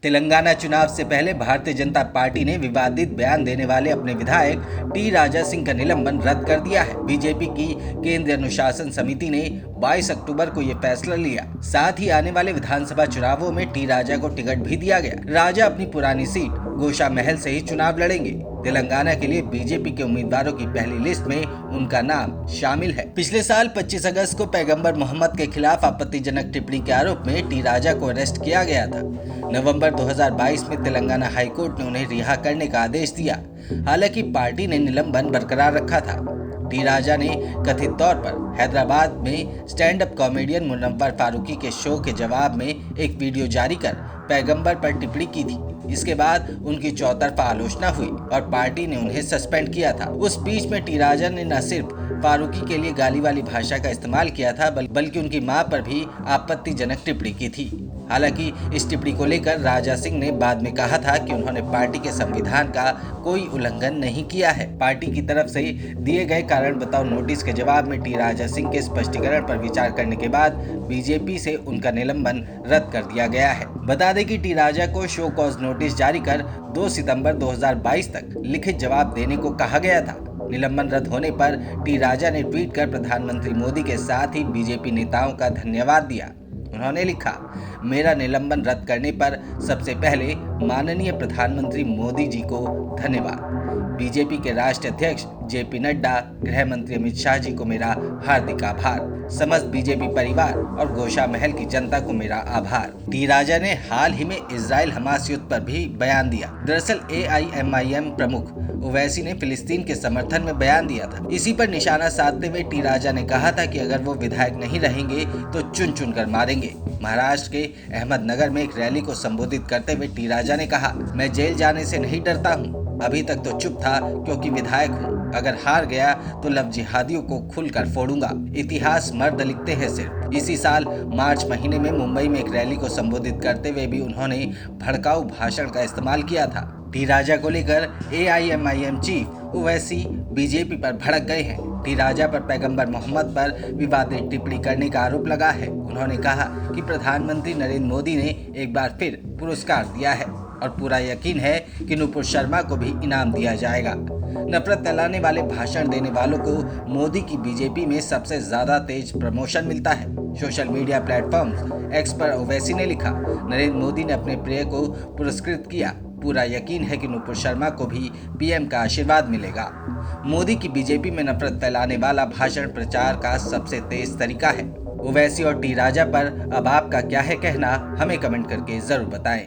तेलंगाना चुनाव से पहले भारतीय जनता पार्टी ने विवादित बयान देने वाले अपने विधायक टी राजा सिंह का निलंबन रद्द कर दिया है। बीजेपी की केंद्रीय अनुशासन समिति ने 22 अक्टूबर को ये फैसला लिया। साथ ही आने वाले विधानसभा चुनावों में टी राजा को टिकट भी दिया गया। राजा अपनी पुरानी सीट गोशा महल से ही चुनाव लड़ेंगे। तेलंगाना के लिए बीजेपी के उम्मीदवारों की पहली लिस्ट में उनका नाम शामिल है। पिछले साल 25 अगस्त को पैगंबर मोहम्मद के खिलाफ आपत्तिजनक टिप्पणी के आरोप में टी राजा को अरेस्ट किया गया था। नवंबर 2022 में तेलंगाना हाईकोर्ट ने उन्हें रिहा करने का आदेश दिया। हालांकि पार्टी ने निलंबन बरकरार रखा था। टी राजा ने कथित तौर पर हैदराबाद में stand up comedian Munawar Faruqui के शो के जवाब में एक वीडियो जारी कर पैगंबर पर टिप्पणी की थी। इसके बाद उनकी चौतरफा आलोचना हुई और पार्टी ने उन्हें सस्पेंड किया था। उस स्पीच में टी राजा ने न सिर्फ फारूकी के लिए गाली वाली भाषा का इस्तेमाल किया था बल्कि उनकी मां पर भी आपत्तिजनक टिप्पणी की थी। हालांकि इस टिप्पणी को लेकर राजा सिंह ने बाद में कहा था कि उन्होंने पार्टी के संविधान का कोई उल्लंघन नहीं किया है। पार्टी की तरफ से दिए गए कारण बताओ नोटिस के जवाब में टी राजा सिंह के स्पष्टीकरण पर विचार करने के बाद बीजेपी से उनका निलंबन रद्द कर दिया गया है। बता दें कि टी राजा को शो कॉज नोटिस जारी कर 2 सितंबर 2022 तक लिखित जवाब देने को कहा गया था। निलंबन रद्द होने पर टी राजा ने ट्वीट कर प्रधानमंत्री मोदी के साथ ही बीजेपी नेताओं का धन्यवाद दिया। उन्होंने लिखा, मेरा निलंबन रद्द करने पर सबसे पहले माननीय प्रधानमंत्री मोदी जी को धन्यवाद। बीजेपी के राष्ट्रीय अध्यक्ष जेपी नड्डा, गृह मंत्री अमित शाह जी को मेरा हार्दिक आभार। समस्त बीजेपी परिवार और गोशा महल की जनता को मेरा आभार। टी राजा ने हाल ही में इजराइल हमास युद्ध पर भी बयान दिया। दरअसल AIMIM प्रमुख ओवैसी ने फिलिस्तीन के समर्थन में बयान दिया था। इसी पर निशाना साधते हुए टी राजा ने कहा था कि अगर वो विधायक नहीं रहेंगे तो चुन चुन कर मारेंगे। महाराष्ट्र के अहमदनगर में एक रैली को संबोधित करते हुए टी राजा ने कहा, मैं जेल जाने से नहीं डरता हूँ। अभी तक तो चुप था क्योंकि विधायक हूँ। अगर हार गया तो लव जिहादियों को खुलकर फोड़ूंगा। इतिहास मर्द लिखते हैं सिर्फ। इसी साल मार्च महीने में मुंबई में एक रैली को संबोधित करते हुए भी उन्होंने भड़काऊ भाषण का इस्तेमाल किया था। टी राजा को लेकर AIMIM चीफ ओवैसी बीजेपी पर भड़क गए हैं। टी राजा पर पैगंबर मोहम्मद पर विवादित टिप्पणी करने का आरोप लगा है। उन्होंने कहा कि प्रधानमंत्री नरेंद्र मोदी ने एक बार फिर पुरस्कार दिया है और पूरा यकीन है कि नुपुर शर्मा को भी इनाम दिया जाएगा। नफरत फैलाने वाले भाषण देने वालों को मोदी की बीजेपी में सबसे ज्यादा तेज प्रमोशन मिलता है। सोशल मीडिया प्लेटफॉर्म एक्स पर ओवैसी ने लिखा, नरेंद्र मोदी ने अपने प्रिय को पुरस्कृत किया। पूरा यकीन है कि नुपुर शर्मा को भी PM का आशीर्वाद मिलेगा। मोदी की बीजेपी में नफरत फैलाने वाला भाषण प्रचार का सबसे तेज तरीका है। ओवैसी और टी राजा पर अब आपका क्या है कहना, हमें कमेंट करके जरूर बताएं।